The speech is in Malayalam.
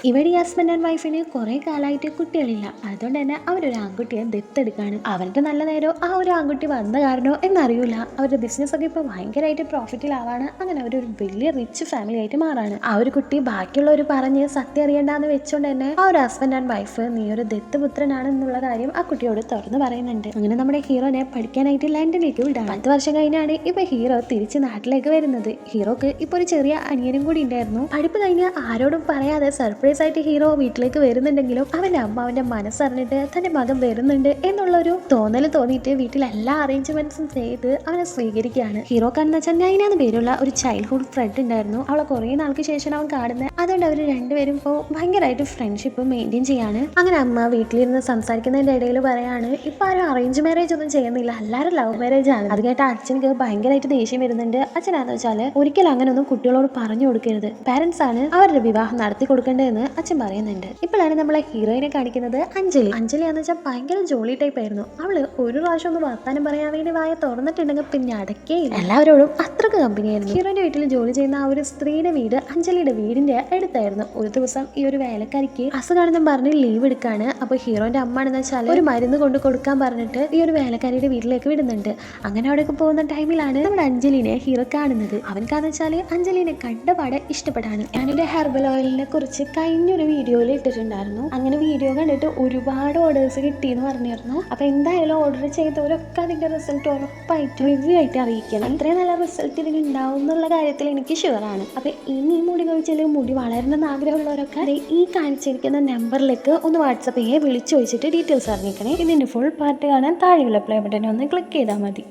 ഇവിടെ ഈ ഹസ്ബൻഡ് ആൻഡ് വൈഫിന് കുറെ കാലമായിട്ട് കുട്ടികളില്ല. അതുകൊണ്ട് തന്നെ അവരൊരു ആൺകുട്ടിയെ ദത്തെടുക്കാണ്. അവരുടെ നല്ല നേരോ ആ ഒരു ആൺകുട്ടി വന്ന കാരണോ എന്നറിയില്ല, അവരുടെ ബിസിനസ് ഒക്കെ ഇപ്പൊ ഭയങ്കരമായിട്ട് പ്രോഫിറ്റിലാവാണ്. അങ്ങനെ അവരൊരു വലിയ റിച്ച് ഫാമിലി ആയിട്ട് മാറാണ്. ആ ഒരു കുട്ടി ബാക്കിയുള്ളവർ പറഞ്ഞ് സത്യം അറിയണ്ടെന്ന് വെച്ചോണ്ട് തന്നെ ആ ഒരു ഹസ്ബൻഡ് ആൻഡ് വൈഫ് നീ ഒരു ദത്തുപുത്രനാണ് എന്നുള്ള കാര്യം ആ കുട്ടിയോട് തുറന്ന് പറയുന്നുണ്ട്. അങ്ങനെ നമ്മുടെ ഹീറോനെ പഠിക്കാനായിട്ട് ലണ്ടനിലേക്ക് വിടാണ്. 10 വർഷം കഴിഞ്ഞാണ് ഇപ്പൊ ഹീറോ തിരിച്ച് നാട്ടിലേക്ക് വരുന്നത്. ഹീറോക്ക് ഇപ്പൊ ഒരു ചെറിയ അനിയനും കൂടി ഉണ്ടായിരുന്നു. പഠിപ്പ് കഴിഞ്ഞ് ആരോടും പറയാതെ സർപ്രൈസ് ആയിട്ട് ഹീറോ വീട്ടിലേക്ക് വരുന്നുണ്ടെങ്കിലും അവന്റെ അമ്മ അവന്റെ മനസ്സറിഞ്ഞിട്ട് തന്റെ മകൻ വരുന്നുണ്ട് എന്നുള്ളൊരു തോന്നല് തോന്നിയിട്ട് വീട്ടിൽ എല്ലാ അറേഞ്ച്മെന്റ്സും ചെയ്ത് അവനെ സ്വീകരിക്കുകയാണ്. ഹീറോക്കാണെന്ന് വെച്ചാൽ നൈന പേരുള്ള ഒരു ചൈൽഡ്ഹുഡ് ഫ്രണ്ട് ഉണ്ടായിരുന്നു. അവളെ കുറെ നാൾക്ക് ശേഷം അവൻ കാണുന്നത്. അതുകൊണ്ട് അവർ രണ്ടുപേരും ഇപ്പോൾ ഭയങ്കരമായിട്ട് ഫ്രണ്ട്ഷിപ്പ് മെയിൻറ്റെയിൻ ചെയ്യാണ്. അങ്ങനെ അമ്മ വീട്ടിലിരുന്ന് സംസാരിക്കുന്നതിന്റെ ഇടയിൽ പറയാണ് ഇപ്പൊ ആരും അറേഞ്ച് മാരേജ് ഒന്നും ചെയ്യുന്നില്ല, എല്ലാവരും ലവ് മാരേജ് ആണ്. അത് കേട്ട അച്ഛനക്ക് ഭയങ്കരമായിട്ട് ദേഷ്യം വരുന്നുണ്ട്. അച്ഛനാന്ന് വെച്ചാൽ ഒരിക്കലും അങ്ങനെയൊന്നും കുട്ടികളോട് പറഞ്ഞു കൊടുക്കരുത്, പാരന്റ്സ് ആണ് അവരുടെ വിവാഹം നടത്തി കൊടുക്കേണ്ടതെന്ന് അച്ഛൻ പറയുന്നുണ്ട്. ഇപ്പോഴാണ് നമ്മളെ ഹീറോയിനെ കാണിക്കുന്നത് അഞ്ജലി. അഞ്ജലി എന്ന് വെച്ചാൽ ഭയങ്കര ജോളി ടൈപ്പ് ആയിരുന്നു. അവള് ഒരു പ്രാവശ്യം ഒന്ന് വർത്താനം പറയാൻ വേണ്ടി വായ തുറന്നിട്ടുണ്ടെങ്കിൽ പിന്നെ അടക്കേയില്ല. എല്ലാവരോടും അത്രക്ക് കമ്പനിയായിരുന്നു. ഹീറോയുടെ വീട്ടിൽ ജോലി ചെയ്യുന്ന ആ ഒരു സ്ത്രീയുടെ വീട് അഞ്ജലിയുടെ വീടിന്റെ അടുത്തായിരുന്നു. ഒരു ദിവസം ഈ ഒരു വേലക്കാരിക്ക് അസുഖാണെന്നും പറഞ്ഞ് ലീവ് എടുക്കാണ്. അപ്പൊ ഹീറോന്റെ അമ്മ ആണെന്ന് വെച്ചാൽ ഒരു മരുന്ന് കൊണ്ട് കൊടുക്കാൻ പറഞ്ഞിട്ട് ഈ ഒരു വേലക്കാരിയുടെ വീട്ടിലേക്ക് വിടുന്നുണ്ട്. അങ്ങനെ അവിടേക്ക് പോകുന്ന ടൈമിലാണ് നമ്മുടെ അഞ്ജലിനെ ഹീറോ കാണുന്നത്. അവൻക്കാന്ന് വെച്ചാല് അഞ്ജലിനെ കണ്ടപാടെ ഇഷ്ടപ്പെടാണ്. ഞാനിന്റെ ഹെർബൽ ഓയിലിനെ കുറിച്ച് കഴിഞ്ഞൊരു വീഡിയോയിൽ ഇട്ടിട്ടുണ്ടായിരുന്നു. അങ്ങനെ വീഡിയോ കണ്ടിട്ട് ഒരുപാട് ഓർഡേഴ്സ് കിട്ടിയെന്ന് പറഞ്ഞിരുന്നു. അപ്പൊ എന്തായാലും ഓർഡർ ചെയ്തവരൊക്കെ അതിന്റെ റിസൾട്ട് ഉറപ്പായിട്ട് റിവ്യൂ ആയിട്ട് അറിയിക്കണം. ഇത്രയും നല്ല റിസൾട്ട് ഇതിന് ഉണ്ടാവും എന്നുള്ള കാര്യത്തിൽ എനിക്ക് ഷുവറാണ്. അപ്പൊ ഇനി മുടി കഴിച്ചാൽ മുടി വളരണമെന്ന് ആഗ്രഹമുള്ളവരൊക്കെ ഈ കാണിച്ചിരിക്കുന്ന നമ്പറിലേക്ക് ഒന്ന് വാട്സപ്പ് ചെയ്യുക, വിളിച്ചു ചോദിച്ചിട്ട് ഡീറ്റെയിൽസ് അറിയിക്കണേ. ഇതിന്റെ ഫുൾ പാർട്ട് കാണാൻ താഴെയുള്ള പ്ലേ ബട്ടനെ ഒന്ന് ക്ലിക്ക് ചെയ്താൽ മതി.